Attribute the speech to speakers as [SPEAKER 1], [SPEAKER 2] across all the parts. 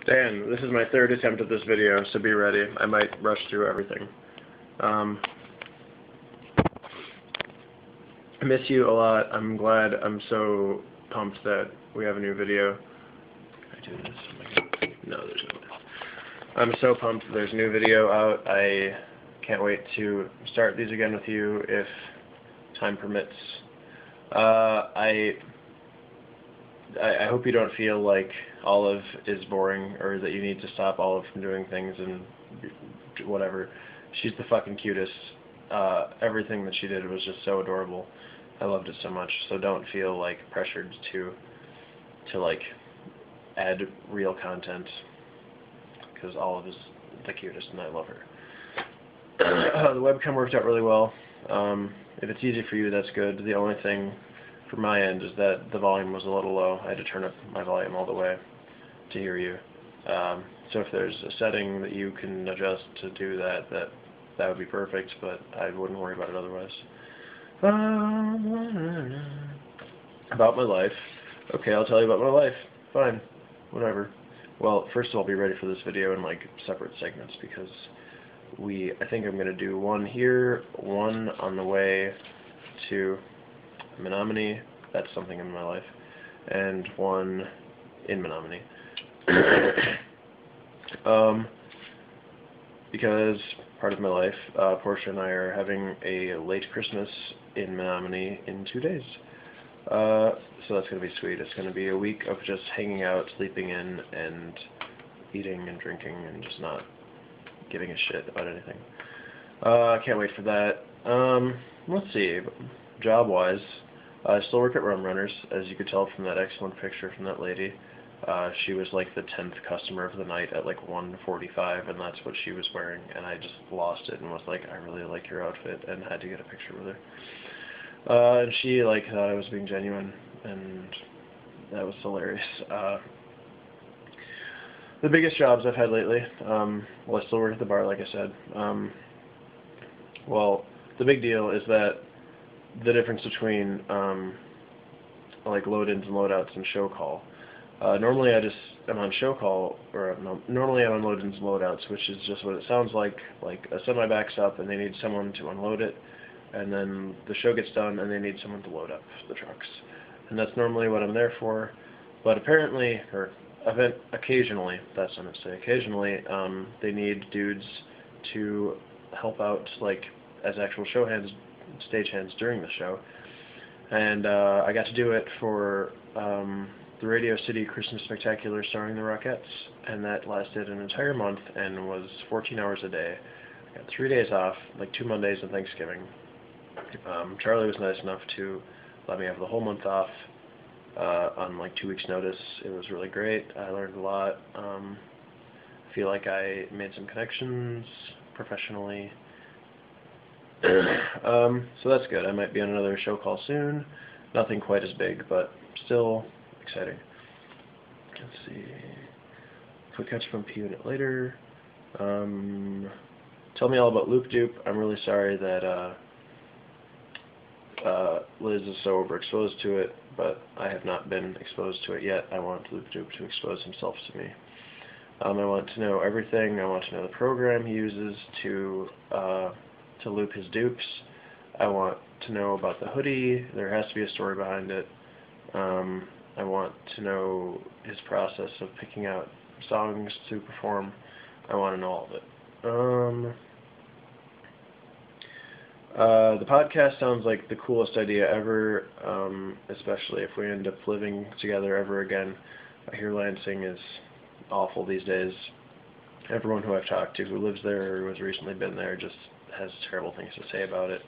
[SPEAKER 1] Dan, this is my third attempt at this video, so be ready. I might rush through everything. I miss you a lot. I'm glad. I'm so pumped that we have a new video. Can I do this? Oh my God. No, there's no way. I'm so pumped that there's a new video out. I can't wait to start these again with you if time permits. I hope you don't feel like Olive is boring or that you need to stop Olive from doing things and whatever. She's the fucking cutest. Everything that she did was just so adorable. I loved it so much. So don't feel like pressured to like add real content, because Olive is the cutest and I love her. The webcam worked out really well. If it's easy for you, that's good. The only thing from my end is that the volume was a little low. I had to turn up my volume all the way to hear you. So if there's a setting that you can adjust to do that would be perfect, but I wouldn't worry about it otherwise. About my life. Okay, I'll tell you about my life. Fine. Whatever. Well, first of all, be ready for this video in like separate segments, because I think I'm going to do one here, one on the way to Menominee, that's something in my life, and one in Menominee. Because part of my life, Portia and I are having a late Christmas in Menominee in 2 days. So that's going to be sweet. It's going to be a week of just hanging out, sleeping in, and eating and drinking, and just not giving a shit about anything. I can't wait for that. Let's see. Job-wise, I still work at Rum Runners, as you could tell from that excellent picture from that lady. She was like the 10th customer of the night at like 1:45, and that's what she was wearing, and I just lost it and was like, I really like your outfit, and had to get a picture with her. And she like thought I was being genuine, and that was hilarious. The biggest jobs I've had lately, well, I still work at the bar, like I said. Well, the big deal is that the difference between like load-ins and load-outs and show call. Normally I'm on show call, or no, normally I'm on load-ins and load-outs, which is just what it sounds like a semi backs up and they need someone to unload it, and then the show gets done and they need someone to load up the trucks. And that's normally what I'm there for, but apparently, or occasionally, that's what I'm going to say, occasionally, they need dudes to help out, like, as actual show hands, stagehands during the show. And I got to do it for the Radio City Christmas Spectacular starring the Rockettes, and that lasted an entire month and was 14 hours a day. I got 3 days off, like 2 Mondays and Thanksgiving. Charlie was nice enough to let me have the whole month off on like 2 weeks' notice. It was really great. I learned a lot. I feel like I made some connections professionally. So that's good. I might be on another show call soon. Nothing quite as big, but still exciting. Let's see. Quick catch from P Unit later. Tell me all about Loop Doop. I'm really sorry that Liz is so overexposed to it, but I have not been exposed to it yet. I want Loop Doop to expose himself to me. I want to know everything. I want to know the program he uses to loop his dupes. I want to know about the hoodie. There has to be a story behind it. I want to know his process of picking out songs to perform. I want to know all of it. The podcast sounds like the coolest idea ever, especially if we end up living together ever again. I hear Lansing is awful these days. Everyone who I've talked to who lives there or who has recently been there just has terrible things to say about it.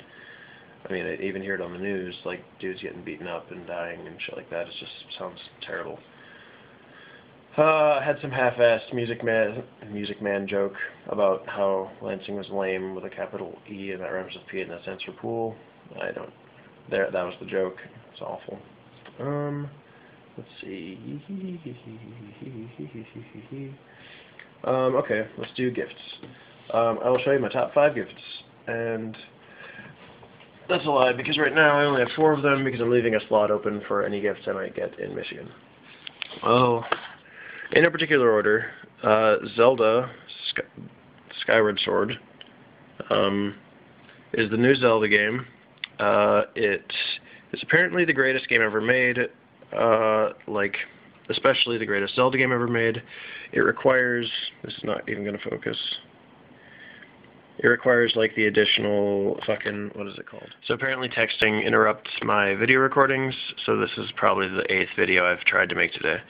[SPEAKER 1] I mean, I even hear it on the news, like dudes getting beaten up and dying and shit like that. It just sounds terrible. I had some half-assed Music Man joke about how Lansing was lame with a capital E and that rhymes with P and that stands for pool. That was the joke. It's awful. Let's see. Okay, let's do gifts. I will show you my top 5 gifts, and that's a lie, because right now I only have 4 of them, because I'm leaving a slot open for any gifts I might get in Michigan. Oh, in a particular order, Zelda Skyward Sword is the new Zelda game. It is apparently the greatest game ever made, like, especially the greatest Zelda game ever made. It requires, this is not even going to focus, it requires, like, the additional fucking, what is it called? So apparently texting interrupts my video recordings, so this is probably the 8th video I've tried to make today.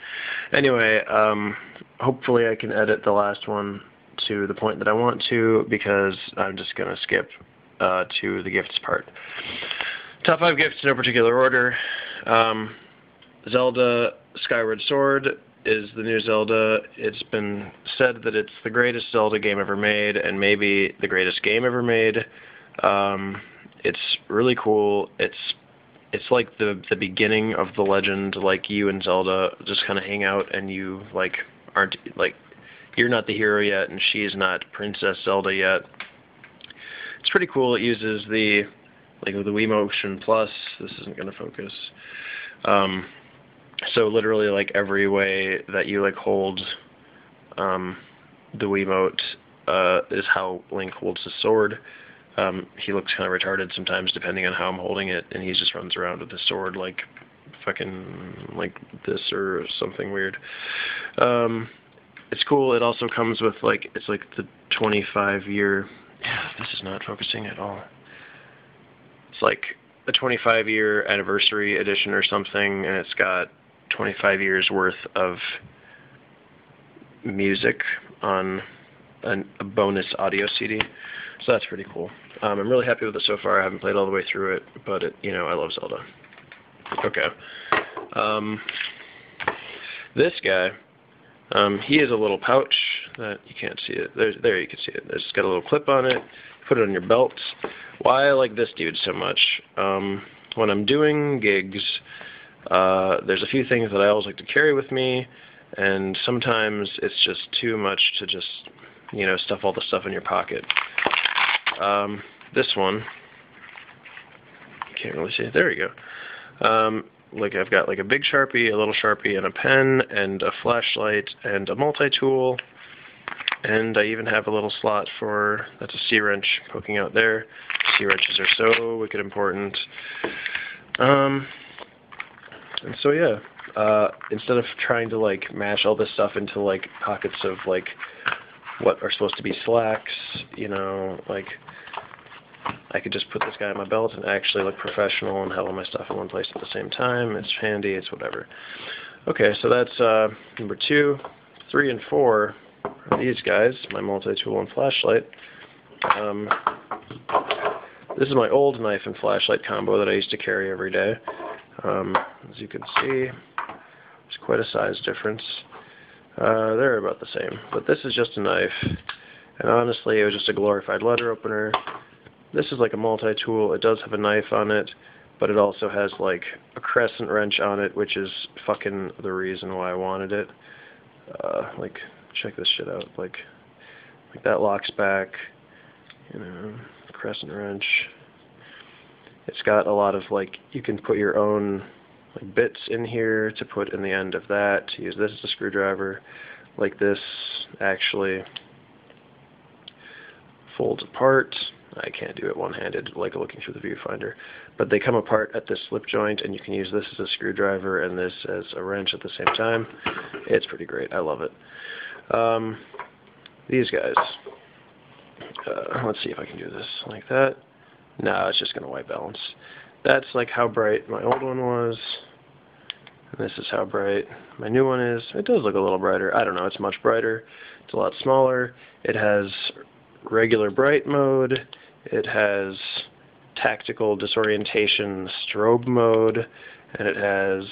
[SPEAKER 1] Anyway, hopefully I can edit the last one to the point that I want to, because I'm just going to skip to the gifts part. Top 5 gifts in no particular order. Zelda Skyward Sword is the new Zelda. It's been said that it's the greatest Zelda game ever made, and maybe the greatest game ever made. It's really cool. It's like the beginning of the legend. Like, you and Zelda just kind of hang out, and you like aren't like, you're not the hero yet, and she's not Princess Zelda yet. It's pretty cool. It uses the Wii Motion Plus. This isn't going to focus. So literally, like, every way that you, like, hold the Wiimote is how Link holds his sword. He looks kind of retarded sometimes depending on how I'm holding it, and he just runs around with his sword like fucking like this or something weird. It's cool. It also comes with, like, it's like the 25-year... Yeah, this is not focusing at all. It's like a 25-year anniversary edition or something, and it's got 25 years worth of music on a bonus audio CD. So that's pretty cool. I'm really happy with it so far. I haven't played all the way through it, but I love Zelda. Okay. This guy, he has a little pouch that you can't see it. There you can see it. It's got a little clip on it. Put it on your belt. Why I like this dude so much? When I'm doing gigs, there's a few things that I always like to carry with me, and sometimes it's just too much to just, stuff all the stuff in your pocket. This one, you can't really see it. There you go. Like, I've got like a big Sharpie, a little Sharpie, and a pen, and a flashlight, and a multi-tool, and I even have a little slot for, that's a C-wrench poking out there. C-wrenches are so wicked important. And so yeah, instead of trying to, like, mash all this stuff into, like, pockets of, like, what are supposed to be slacks, like, I could just put this guy in my belt and actually look professional and have all my stuff in one place at the same time. It's handy, it's whatever. Okay, so that's number 2. 3 and 4 are these guys, my multi-tool and flashlight. This is my old knife and flashlight combo that I used to carry every day. As you can see, there's quite a size difference. They're about the same, but this is just a knife, and honestly, it was just a glorified letter opener. This is like a multi-tool. It does have a knife on it, but it also has, like, a crescent wrench on it, which is fucking the reason why I wanted it. Like, check this shit out. Like that locks back, crescent wrench. It's got a lot of, like, you can put your own, like, bits in here to put in the end of that, to use this as a screwdriver. Like, this actually folds apart. I can't do it one-handed, like looking through the viewfinder, but they come apart at this slip joint, and you can use this as a screwdriver and this as a wrench at the same time. It's pretty great. I love it. These guys. Let's see if I can do this like that. No, it's just going to white balance. That's like how bright my old one was, and this is how bright my new one is. It does look a little brighter. I don't know. It's much brighter. It's a lot smaller. It has regular bright mode. It has tactical disorientation strobe mode, and it has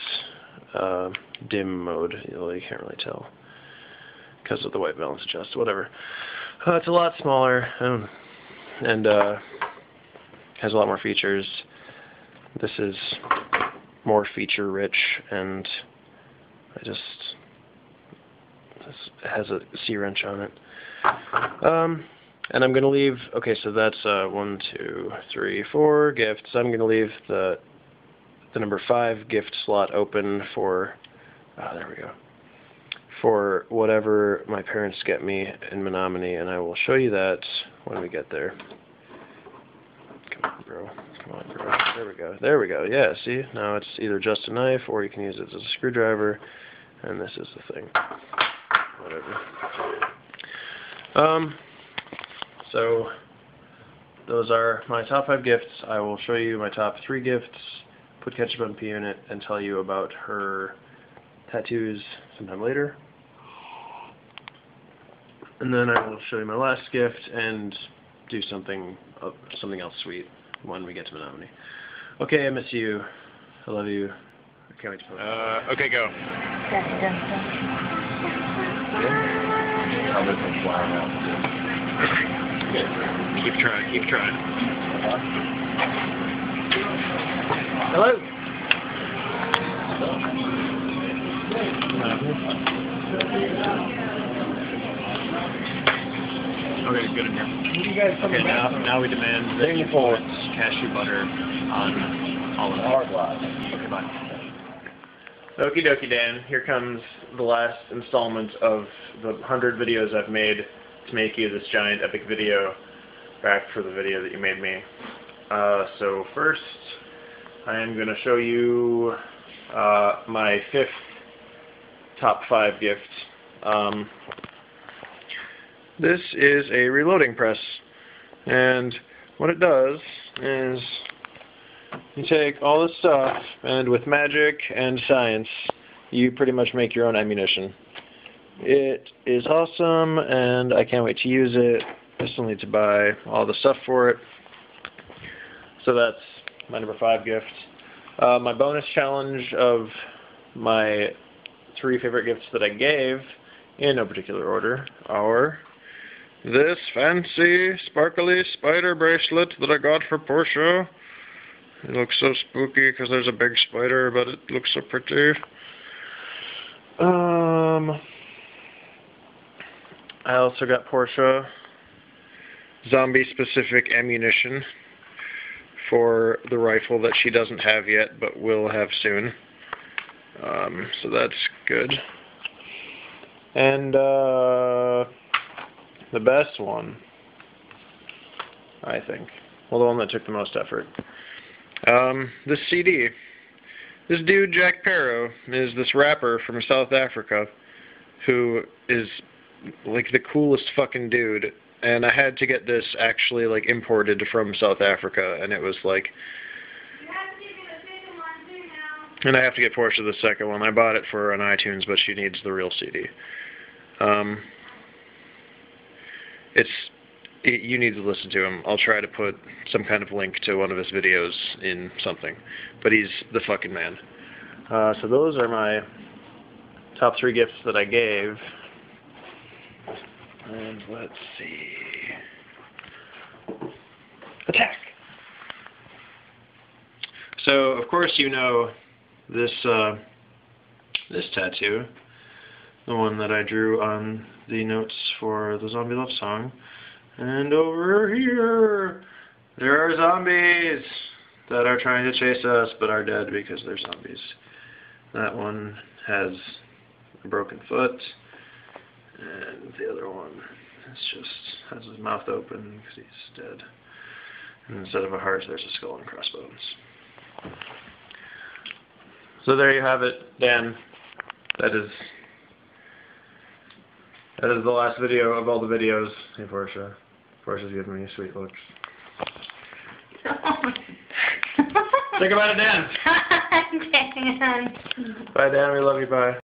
[SPEAKER 1] dim mode. You can't really tell because of the white balance adjust. Whatever. It's a lot smaller and has a lot more features. This is more feature rich, and this has a C-wrench on it. And I'm going to leave, okay, so that's 1, 2, 3, 4 gifts. I'm going to leave the number 5 gift slot open for, there we go, for whatever my parents get me in Menominee, and I will show you that when we get there. Come on, bro. Come on, bro. There we go. There we go. Yeah, see? Now it's either just a knife, or you can use it as a screwdriver, and this is the thing. Whatever. So, those are my top 5 gifts. I will show you my top 3 gifts, put ketchup on P in it, and tell you about her tattoos sometime later. And then I will show you my last gift and do something else sweet when we get to Menominee. Okay, I miss you. I love you. I can't wait to post. Okay, go. Keep trying, keep trying. Hello. Okay, good in here. Okay, now we demand that you put cashew butter on all of it. Okay, bye. Okie dokie, Dan. Here comes the last installment of the 100 videos I've made to make you this giant epic video back for the video that you made me. So first, I am going to show you my 5th top 5 gift. This is a reloading press, and what it does is you take all this stuff, and with magic and science, you pretty much make your own ammunition. It is awesome, and I can't wait to use it. I still need to buy all the stuff for it. So that's my number 5 gift. My bonus challenge of my 3 favorite gifts that I gave, in no particular order, are this fancy, sparkly spider bracelet that I got for Portia. It looks so spooky because there's a big spider, but it looks so pretty. I also got Portia zombie-specific ammunition for the rifle that she doesn't have yet, but will have soon. So that's good. And the best one, I think, well, the one that took the most effort, this CD. This dude, Jack Parow, is this rapper from South Africa who is like the coolest fucking dude, and I had to get this actually like imported from South Africa, and it was like, and I have to get Portia the second one. I bought it for her on iTunes, but she needs the real CD. You need to listen to him. I'll try to put some kind of link to one of his videos in something, but he's the fucking man. So those are my top 3 gifts that I gave. And let's see. Attack! So, of course, you know this this tattoo, the one that I drew on the notes for the Zombie Love song. And over here, there are zombies that are trying to chase us, but are dead because they're zombies. That one has a broken foot, and the other one has his mouth open because he's dead. And instead of a heart, there's a skull and crossbones. So there you have it, Dan. That is the last video of all the videos. Hey, Portia. Portia's giving me sweet looks. Think about it, Dan.
[SPEAKER 2] Dan.
[SPEAKER 1] Bye, Dan. We love you. Bye.